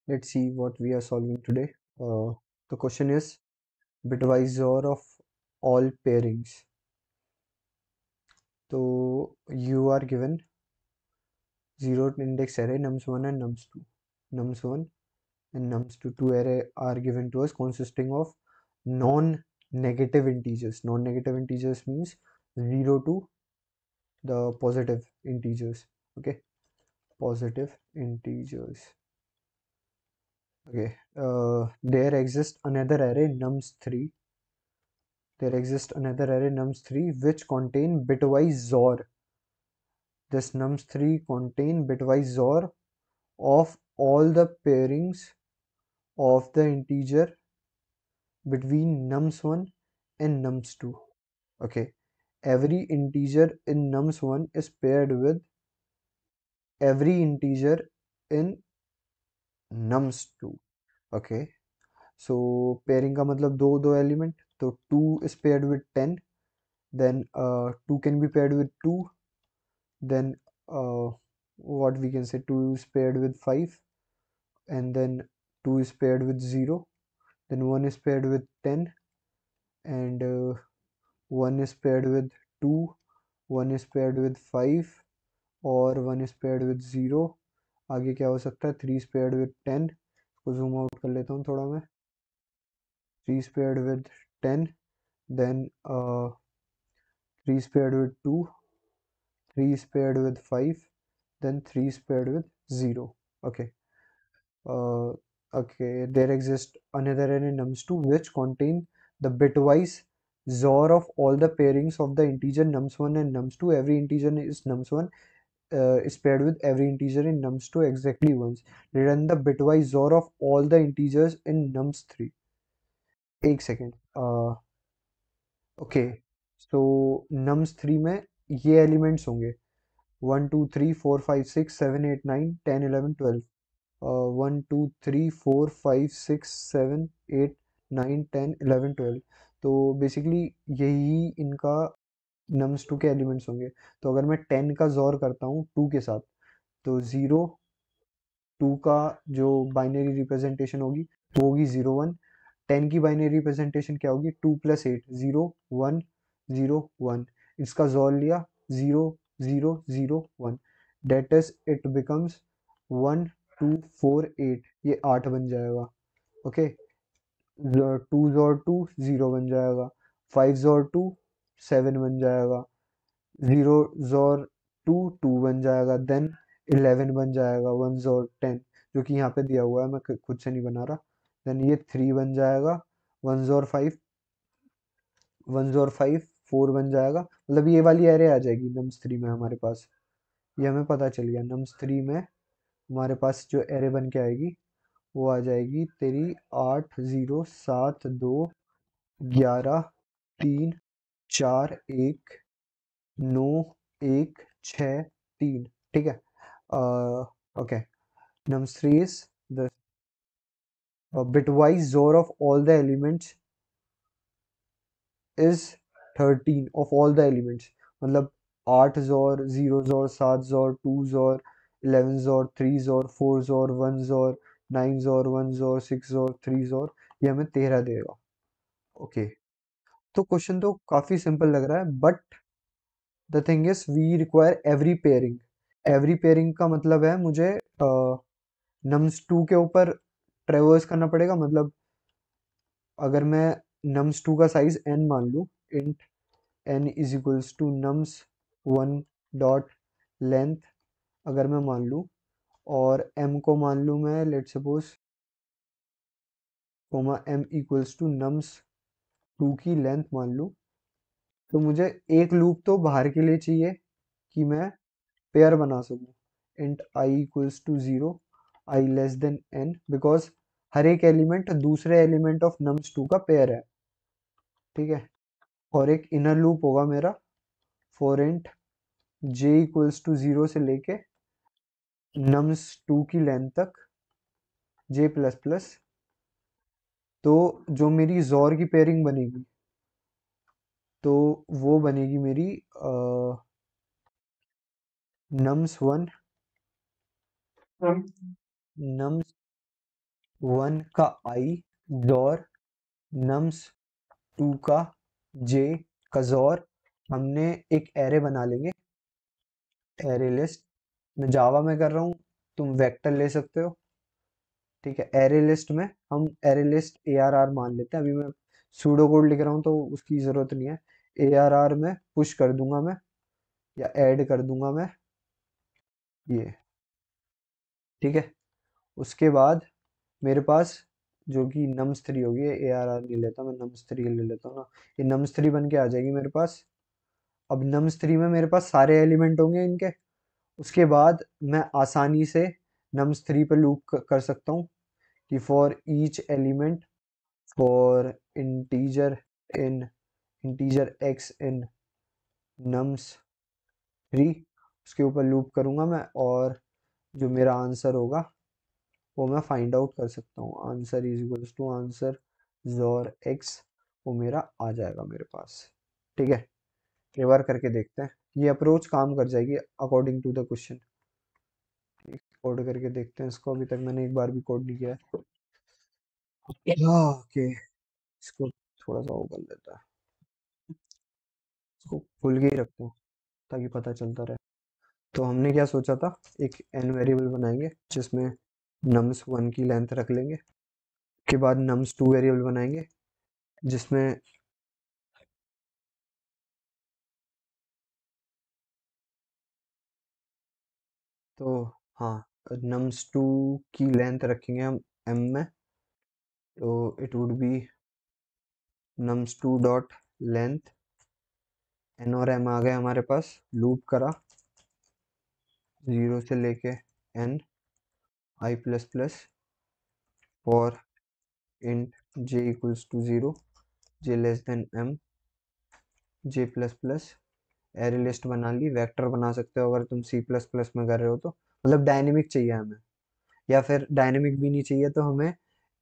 Let's see what we are solving today. The question is bitwise XOR of all pairings. So you are given zero index array nums1 and nums2. Nums1 and nums2 two array are given to us consisting of non-negative integers. Non-negative integers means 0 to the positive integers. Okay, positive integers. Okay, there exists another array nums3. There exists another array nums3 which contain bitwise XOR. This nums3 contain bitwise XOR of all the pairings of the integer between nums1 and nums2. Okay, every integer in nums1 is paired with every integer in nums2. Okay, so pairing का मतलब दो दो element, तो 2 is paired with 10, then 2 can be paired with 2, then what we can say 2 is paired with 5, and then 2 is paired with 0, then 1 is paired with 10, and 1 is paired with 2, 1 is paired with 5, और 1 is paired with 0. आगे क्या हो सकता है, 3 is paired with 10. इसको zoom out कर लेता हूँ थोड़ा मैं. 3 is paired with 10, then 3 is paired with 2, 3 is paired with 5, then 3 is paired with 0. Okay. Uh, okay, there exists another array nums2 which contain the bitwise XOR of all the pairings of the integer nums1 and nums2. Every integer is nums1 is paired with every integer in nums2 exactly once. Return the bitwise XOR of all the integers in nums3. एक second. Okay, सो nums3 में ये elements होंगे 1 2 3 4 5 6 7 8 9 10 11 12. 1 2 3 4 5 6 7 8 9 10 11 12. तो basically यही इनका nums2 के elements होंगे. तो अगर मैं 10 का जोर करता हूँ 2 के साथ, तो 0 2 का जो बाइनरी रिप्रेजेंटेशन होगी वो होगी 0 1. 10 की बाइनरी रिप्रेजेंटेशन क्या होगी, 2 प्लस 8 0 1 0 1. इसका जोर लिया 0 0 0 1, डेट इज इट बिकम्स 1 2 4 8. ये 8 बन जाएगा. ओके, 2 जोर 2 0 बन जाएगा, 5 जोर 2 7 बन जाएगा, 0 जोर 2 2 बन जाएगा, देन 11 बन जाएगा, 1 जोर 10 जो कि यहाँ पे दिया हुआ है, मैं खुद से नहीं बना रहा. देन ये 3 बन जाएगा, 1 जोर 5 1 जोर 5 4 बन जाएगा. मतलब ये वाली एरे आ जाएगी nums3 में हमारे पास. ये हमें पता चल गया nums3 में हमारे पास जो एरे बन के आएगी वो आ जाएगी तेरी 8 0 7 2 11 3 4 1 9 1 6 3. ठीक है. Okay, nums3 is the bitwise XOR of all the elements is 13 of all the elements. मतलब 8 XOR 0 XOR 7 XOR 2 XOR 11 XOR 3 XOR 4 XOR 1 XOR 9 XOR 1 XOR 6 XOR 3 XOR. ये हमें 13 देगा. ओके, तो क्वेश्चन तो काफी सिंपल लग रहा है, but the thing is we require every pairing. Every pairing का मतलब है मुझे nums2 के ऊपर ट्रेवर्स करना पड़ेगा. मतलब अगर मैं nums2 का साइज n मान लूँ, int n is equals to nums1 dot length अगर मैं मान लूँ, और m को मान लूँ मैं let suppose comma m equals to nums2 की लेंथ मान लूँ, तो मुझे एक लूप तो बाहर के लिए चाहिए कि मैं पेयर बना सकूँ. Int i equals to 0, i less than n, because हर एक एलिमेंट दूसरे एलिमेंट ऑफ nums2 का पेयर है. ठीक है. और एक इनर लूप होगा मेरा for int j equals to 0 से लेके nums2 की लेंथ तक j प्लस प्लस. तो जो मेरी जोर की पेयरिंग बनेगी तो वो बनेगी मेरी nums1 nums 1 का आई जॉर, नम्स 2 का जे का जॉर। हमने एक एरे बना लेंगे, एरे लिस्ट। मैं जावा में कर रहा हूँ, तुम वेक्टर ले सकते हो। ठीक है, एरे लिस्ट में हम array list a r r मान लेते हैं। अभी मैं सूडो कोड लिख रहा हूँ तो उसकी ज़रूरत नहीं है। ए आर आर में पुश कर दूंगा मैं, या ऐड कर दूंगा मैं ये। ठीक है, उसके बाद मेरे पास जो कि नम्स थ्री होगी, ए आर आर नहीं लेता मैं, नम्स थ्री ले लेता हूँ ना। ये नम्स थ्री बन के आ जाएगी मेरे पास। अब नम्स थ्री में मेरे पास सारे एलिमेंट होंगे इनके। उसके बाद मैं आसानी से नम्स थ्री पे लूप कर सकता हूँ कि for each element, for integer in integer x in nums three, उसके ऊपर लूप करूँगा मैं, और जो मेरा आंसर होगा वो मैं फाइंड आउट कर सकता हूँ। Answer is equals to answer xor x, वो मेरा आ जाएगा मेरे पास। ठीक है, एक बार करके देखते हैं, ये अप्रोच काम कर जाएगी according to the question. Code करके देखते हैं इसको, अभी तक मैंने एक बार भी कोड नहीं किया है। ओके, इसको थोड़ा सा वो कर लेता है, इसको खुल के ही रखता हूँ ताकि पता चलता रहे। तो हमने क्या सोचा था, एक एन वेरिएबल बनाएंगे जिसमें नम्स वन की लेंथ रख लेंगे। उसके बाद नम्स टू वेरिएबल बनाएंगे जिसमें तो हाँ, नम्स टू की लेंथ रखेंगे हम एम में। तो it would be nums two dot length, n और एम आ गए हमारे पास। लूप करा 0 से लेके n i plus plus for int j equals to 0, j less than m, j plus plus. Array list बना ली, वेक्टर बना सकते हो अगर तुम सी प्लस प्लस में कर रहे हो तो। मतलब डायनेमिक चाहिए हमें, या फिर डायनेमिक भी नहीं चाहिए तो हमें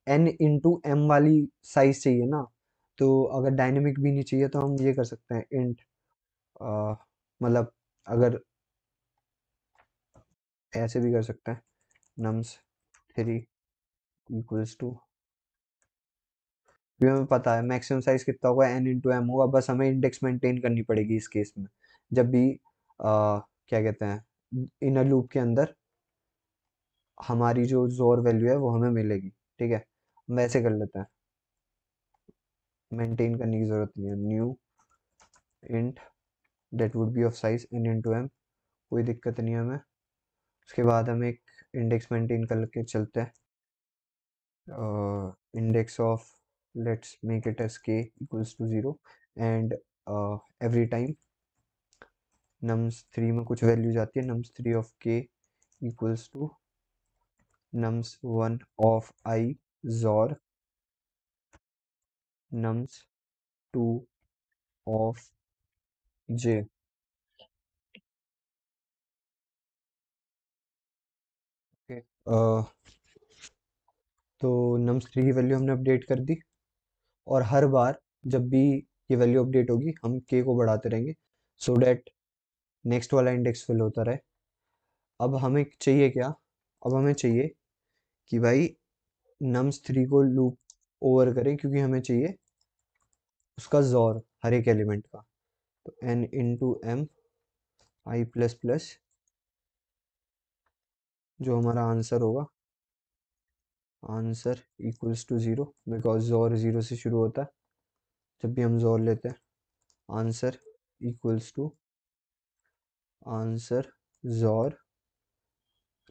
एन इंटू एम वाली साइज चाहिए ना। तो अगर डायनेमिक भी नहीं चाहिए तो हम ये कर सकते हैं, इंट, मतलब अगर ऐसे भी कर सकते हैं, नम्स थ्री इक्वल्स टू, भी हमें पता है मैक्सिमम साइज कितना होगा, एन इंटू एम होगा। बस हमें इंडेक्स मेंटेन करनी पड़ेगी इस केस में, जब भी क्या कहते हैं, इनर लूप के अंदर हमारी जो जोर वैल्यू है वो हमें मिलेगी। ठीक है, हम ऐसे कर लेते हैं, मेंटेन करने की जरूरत नहीं है। New int that would be of size n into m, कोई दिक्कत नहीं है हमें। उसके बाद हम एक इंडेक्स मेंटेन करके चलते हैं, index of, let's make it as k equals to 0, and every time nums three में कुछ वैल्यू जाती है, nums three of k equals to nums one of i xor nums two of j. Okay, तो nums three की value हमने update कर दी, और हर बार जब भी ये वैल्यू अपडेट होगी हम के को बढ़ाते रहेंगे, सो डैट नेक्स्ट वाला इंडेक्स फिल होता रहे। अब हमें चाहिए क्या, अब हमें चाहिए कि भाई नम्स थ्री को लूप ओवर करें, क्योंकि हमें चाहिए उसका जॉर हर एक एलिमेंट का। तो n into m i plus plus, जो हमारा आंसर होगा, answer equals to 0, because xor 0 से शुरू होता है जब भी हम जॉर लेते हैं। Answer equals to answer xor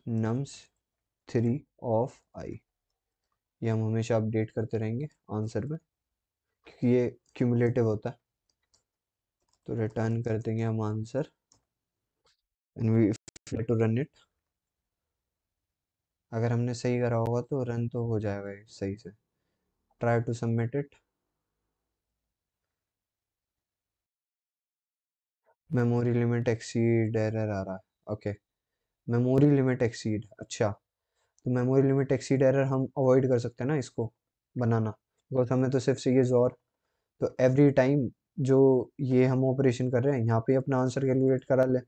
nums three of i. ये हम हमेशा अपडेट करते रहेंगे आंसर में, क्योंकि ये क्यूमुलेटिव होता है। तो रिटर्न कर देंगे हम answer, and we to run it. अगर हमने सही करा होगा तो रन तो हो जाएगा ये सही से। Try to submit it. Memory limit exceed error आ रहा है। ओके, मेमोरी लिमिट एक्सीड, अच्छा। तो मेमोरी लिमिट एक्सीड एरर हम अवॉइड कर सकते हैं ना इसको बनाना, बिकॉज हमें तो सिर्फ चाहिए जोर। तो एवरी टाइम जो ये हम ऑपरेशन कर रहे हैं यहाँ पे अपना आंसर कैलकुलेट करा ले।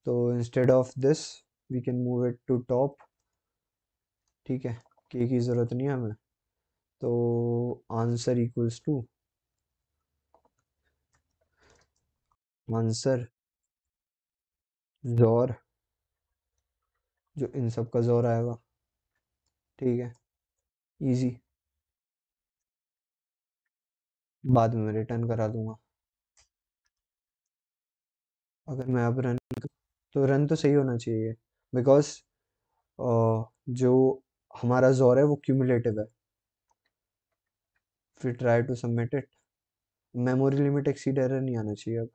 तो instead of this we can move it to top. ठीक है, के की ज़रूरत नहीं है हमें, तो आंसर इक्वल्स टू आंसर जोर, जो इन सब का जोर आएगा। ठीक है, इजी। बाद में मैं रिटर्न करा दूंगा। अगर मैं अब रन, तो रन तो सही होना चाहिए, बिकॉज जो हमारा जोर है वो क्यूमुलेटिव है। फिर try to submit it. Memory limit exceed error नहीं आना चाहिए, अब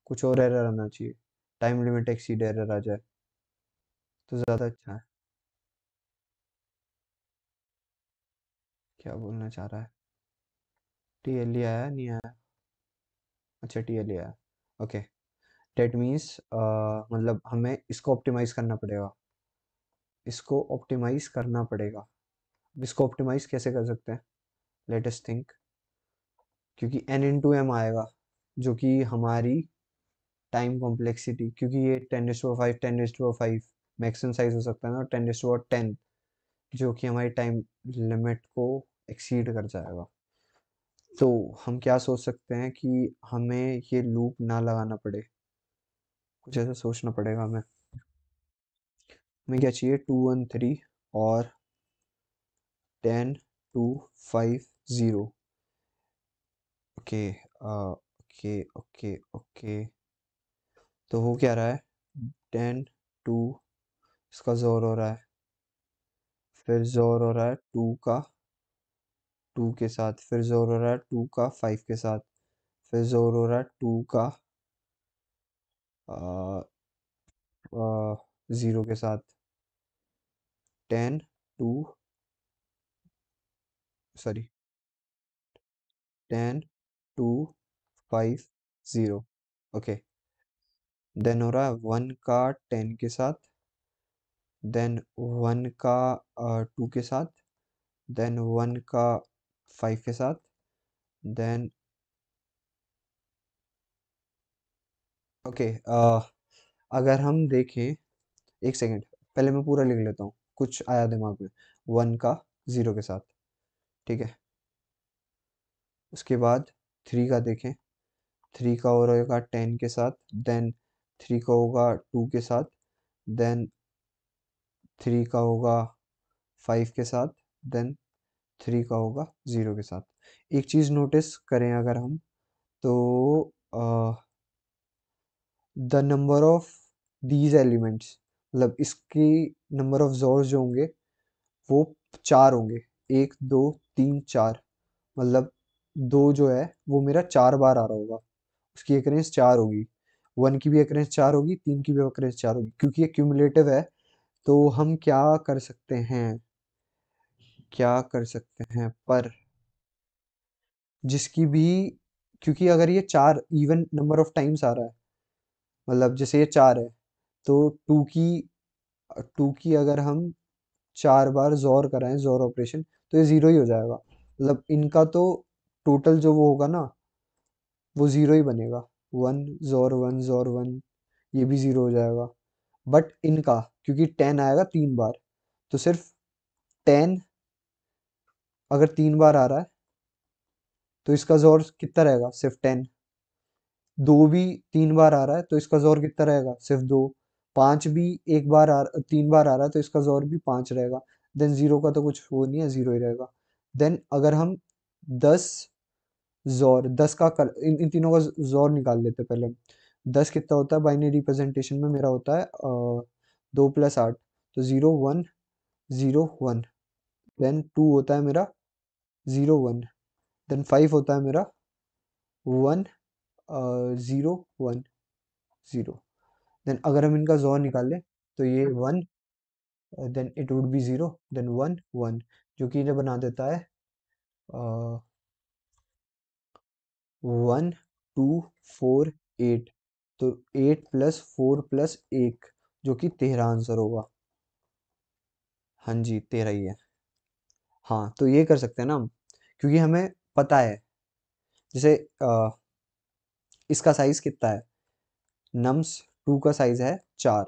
कुछ और एरर आना चाहिए। टाइम लिमिट एक्सीड एरर आ जाए तो ज़्यादा अच्छा है। क्या बोलना चाह रहा है? टीएलई आया नहीं आया? अच्छा टीएलई आया, ओके। डेट मीन्स मतलब हमें इसको ऑप्टिमाइज करना पड़ेगा, इसको ऑप्टिमाइज करना पड़ेगा। इसको ऑप्टिमाइज कैसे कर सकते हैं? Let us think. क्योंकि n इंटू एम आएगा, जो कि हमारी टाइम कॉम्प्लेक्सिटी, क्योंकि ये 10⁵ 10⁵ मैक्सिमम साइज हो सकता है ना, 10⁻10, जो कि हमारी टाइम लिमिट को एक्सीड कर जाएगा। तो हम क्या सोच सकते हैं कि हमें ये लूप ना लगाना पड़े, कुछ ऐसा सोचना पड़ेगा हमें। हमें क्या चाहिए? 213 और 10250। Okay, okay okay okay. तो हो क्या रहा है? 10 2, इसका जोर हो रहा है, फिर जोर हो रहा है 2 का 2 के साथ, फिर जोर हो रहा है 2 का 5 के साथ, फिर जोर हो रहा है 2 का 0 के साथ। 10 2, सॉरी, 10 2 5 0। ओके, देन हो रहा है 1 का 10 के साथ, देन 1 का 2 के साथ, देन 1 का 5 के साथ, देन ओके। अगर हम देखें, एक सेकेंड, पहले मैं पूरा लिख लेता हूँ, कुछ आया दिमाग में। 1 का 0 के साथ, ठीक है। उसके बाद 3 का देखें, 3 का और होगा 10 के साथ, देन 3 का होगा 2 के साथ, देन 3 का होगा 5 के साथ, देन 3 का होगा 0 के साथ। एक चीज़ नोटिस करें अगर हम, तो the number of these elements, मतलब इसकी नंबर ऑफ जोर्स जो होंगे वो 4 होंगे। 1 2 3 4, मतलब 2 जो है वो मेरा 4 बार आ रहा होगा, उसकी अक्रेंस 4 होगी। 1 की भी अक्रेंस 4 होगी, 3 की भी अक्रेंस 4 होगी, क्योंकि ये क्यूमुलेटिव है। तो हम क्या कर सकते हैं, क्या कर सकते हैं पर जिसकी भी, क्योंकि अगर ये 4 इवन नंबर ऑफ टाइम्स आ रहा है, मतलब जैसे ये 4 है, तो 2 की अगर हम 4 बार जोर कराएं, जोर ऑपरेशन, तो ये 0 ही हो जाएगा। मतलब इनका तो टोटल जो वो होगा ना, वो 0 ही बनेगा। 1 जोर 1 जोर 1, ये भी 0 हो जाएगा। बट इनका, क्योंकि 10 आएगा 3 बार, तो सिर्फ 10 अगर 3 बार आ रहा है तो इसका जोर कितना रहेगा? सिर्फ 10। 2 भी 3 बार आ रहा है तो इसका जोर कितना रहेगा? सिर्फ 2। 5 भी 3 बार आ रहा है तो इसका जोर भी 5 रहेगा। देन 0 का तो कुछ वो नहीं है, 0 ही रहेगा। देन अगर हम 10 जोर, 10 का इन तीनों का जोर निकाल लेते हैं पहले हम। 10 कितना होता है बाइनरी रिप्रेजेंटेशन में? मेरा होता है 2 + 8, तो 0 1 0 1। देन 2 होता है मेरा 0 1, देन 5 होता है मेरा 1 0 1 0। देन अगर हम इनका जोर निकाल लें तो ये 1, then it would be 0, then 1 1, जो कि इन्हें बना देता है 1 2 4 8। तो 8 + 4 + 1, जो कि 13 आंसर होगा। हाँ जी, 13 ही है। हाँ, तो ये कर सकते हैं ना हम, क्योंकि हमें पता है, जैसे इसका साइज कितना है? नम्स 2 का साइज है 4।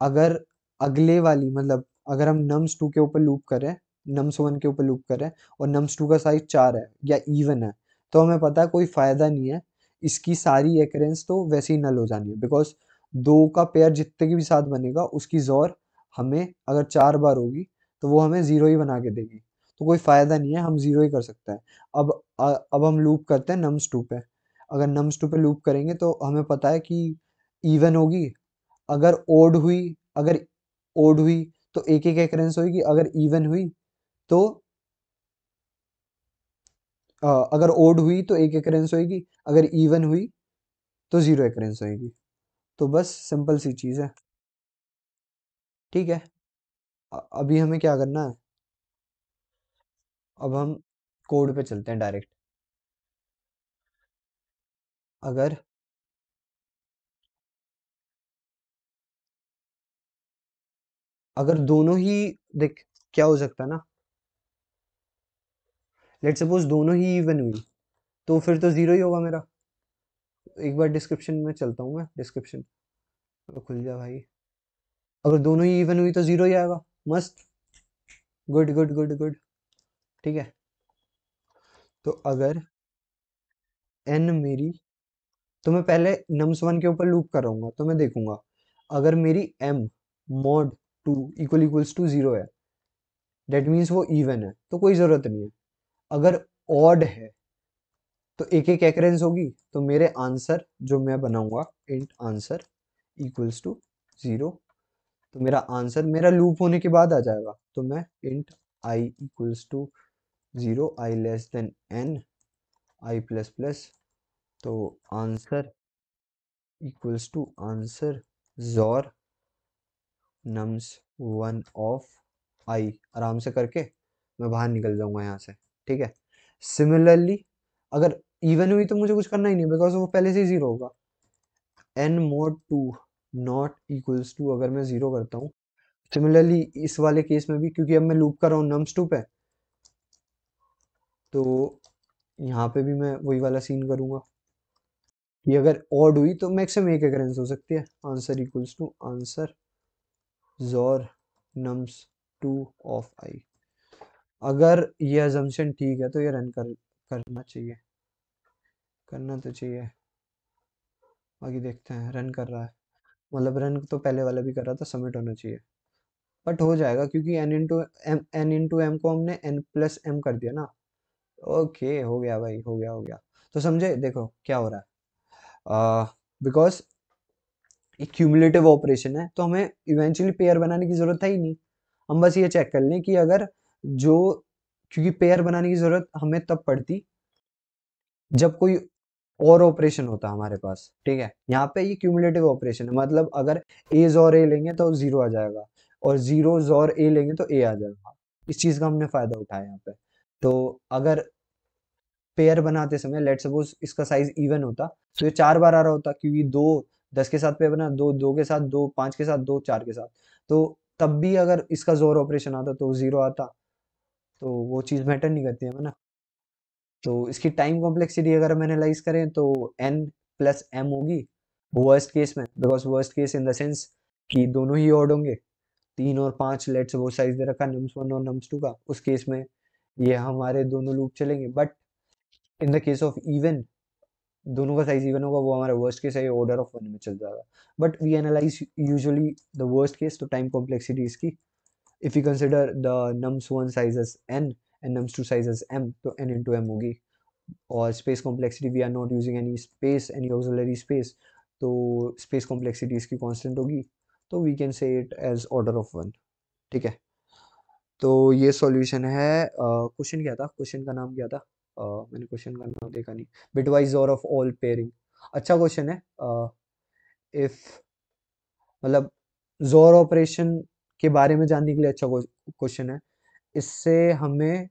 अगर अगले वाली, मतलब अगर हम नम्स टू के ऊपर लूप करें, नम्स वन के ऊपर लूप करें और नम्स टू का साइज 4 है या इवन है, तो हमें पता है कोई फायदा नहीं है, इसकी सारी एकरेंस तो वैसे ही नल हो जानी है, बिकॉज दो का पेयर जितने के भी साथ बनेगा उसकी जोर हमें अगर 4 बार होगी तो वो हमें जीरो ही बना के देगी, तो कोई फायदा नहीं है, हम जीरो ही कर सकते हैं। अब हम लूप करते हैं नम्स टू पे। अगर नम्स टू पे लूप करेंगे तो हमें पता है कि इवन होगी, अगर ओड हुई, अगर ओड हुई तो एक एक एकरेंस होगी, अगर इवन हुई तो अगर ओड हुई तो एक एकरेंस होगी, अगर इवन हुई तो जीरो एकरेंस होगी। तो बस सिंपल सी चीज है। ठीक है, अभी हमें क्या करना है, अब हम कोड पे चलते हैं डायरेक्ट। अगर अगर दोनों ही, देख क्या हो सकता है ना, लेट सपोज दोनों ही इवन हुई तो फिर तो जीरो ही होगा मेरा। एक बार डिस्क्रिप्शन में चलता हूँ, मैं डिस्क्रिप्शन खुल जा भाई। अगर दोनों ही इवन हुई तो जीरो ही आएगा। मस्त, गुड गुड गुड गुड। ठीक है, तो अगर एन मेरी, तो मैं पहले नम्स वन के ऊपर लूप कर रहूंगा तो मैं देखूंगा अगर मेरी m mod two equals to zero है, डेट मीन्स वो इवन है, तो कोई जरूरत नहीं है। अगर ऑड है तो एक एक एक्रेंस होगी, तो मेरे आंसर जो मैं बनाऊंगा int answer equals to zero, तो मेरा आंसर मेरा लूप होने के बाद आ जाएगा, तो मैं int i equals to zero, i less than n, i plus plus, तो answer equals to answer xor nums one of i, आराम से करके मैं बाहर निकल जाऊंगा यहाँ से। ठीक है, सिमिलरली अगर इवन हुई तो मुझे कुछ करना ही नहीं, बिकॉज वो पहले से ही जीरो होगा। N mod two not equals to, अगर मैं जीरो करता हूँ, सिमिलरली इस वाले केस में भी, क्योंकि अब मैं लूप कर रहा हूँ नम्स टू पे, तो यहाँ पे भी मैं वही वाला सीन करूंगा कि अगर ऑड हुई तो मैक्सिमम एक अकरेंस हो सकती है। आंसर इक्वल्स टू आंसर जोर नम्स टू ऑफ आई। अगर ये अजम्पशन ठीक है तो ये रन करना चाहिए, करना तो चाहिए। बाकी देखते हैं, रन कर रहा है, मतलब रन तो पहले वाला भी कर रहा था, सबमिट होना चाहिए। बट हो जाएगा क्योंकि एन इंटू एम को हमने एन प्लस एम कर दिया ना। ओके, हो गया भाई, हो गया हो गया। तो समझे, देखो क्या हो रहा है, बिकॉज एक क्यूमुलेटिव ऑपरेशन है तो हमें इवेंचुअली पेयर बनाने की जरूरत है ही नहीं। हम बस ये चेक कर लें कि अगर जो, क्योंकि पेयर बनाने की जरूरत हमें तब पड़ती जब कोई और ऑपरेशन होता हमारे पास। ठीक है, यहाँ पे ये क्यूमुलेटिव ऑपरेशन है, मतलब अगर ए और ए लेंगे तो जीरो आ जाएगा, और जीरो और ए लेंगे तो ए आ जाएगा। इस चीज का हमने फायदा उठाया यहाँ पे। तो अगर पेयर बनाते समय लेट सपोज इसका साइज इवन होता तो ये 4 बार आ रहा होता, क्योंकि दो 10 के साथ पेयर बना, दो दो के साथ, दो 5 के साथ, दो 4 के साथ, तो तब भी अगर इसका जोर ऑपरेशन आता तो जीरो आता, तो वो चीज मैटर नहीं करती है ना। तो इसकी टाइम कॉम्प्लेक्सिटी अगर हम एनालाइज करें तो एन प्लस एम होगी वर्स्ट केस में, because worst case in the sense कि दोनों ही ऑड होंगे। 3 और 5 लेट्स वो साइज दे रखा नम्स वन और नम्स टू का, उस केस में ये हमारे दोनों लूप चलेंगे। But in the case of even, दोनों का साइज इवन होगा, वो हमारा वर्स्ट केस है, ऑर्डर ऑफ वन में चल जाएगा। But we analyze usually the worst case, तो टाइम कॉम्प्लेक्सिटी इसकी, if we consider the nums1 size as n and nums2 size as m, तो n into m होगी। और space complexity we are not using any space, any auxiliary space, तो space complexity इसकी constant होगी, तो we can say it as order of one. ठीक है, तो ये सॉल्यूशन है। क्वेश्चन क्या था, क्वेश्चन का नाम क्या था, मैंने क्वेश्चन का नाम देखा नहीं। बिटवाइज और ऑफ ऑल पेयरिंग, अच्छा क्वेश्चन है। इफ मतलब जोर ऑपरेशन के बारे में जानने के लिए अच्छा क्वेश्चन है। इससे हमें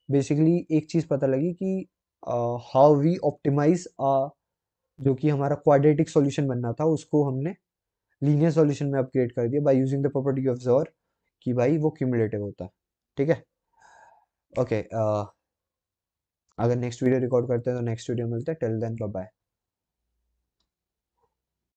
बेसिकली एक चीज पता लगी कि हाउ वी ऑप्टिमाइज, जो कि हमारा क्वाड्रेटिक सॉल्यूशन बनना था उसको हमने लीनियर सॉल्यूशन में अपग्रेड कर दिया by using the property of जोर, कि भाई वो क्यूमुलेटिव होता है। ठीक है, ओके, अगर नेक्स्ट वीडियो रिकॉर्ड करते हैं तो नेक्स्ट वीडियो मिलते हैं। Till then bye bye.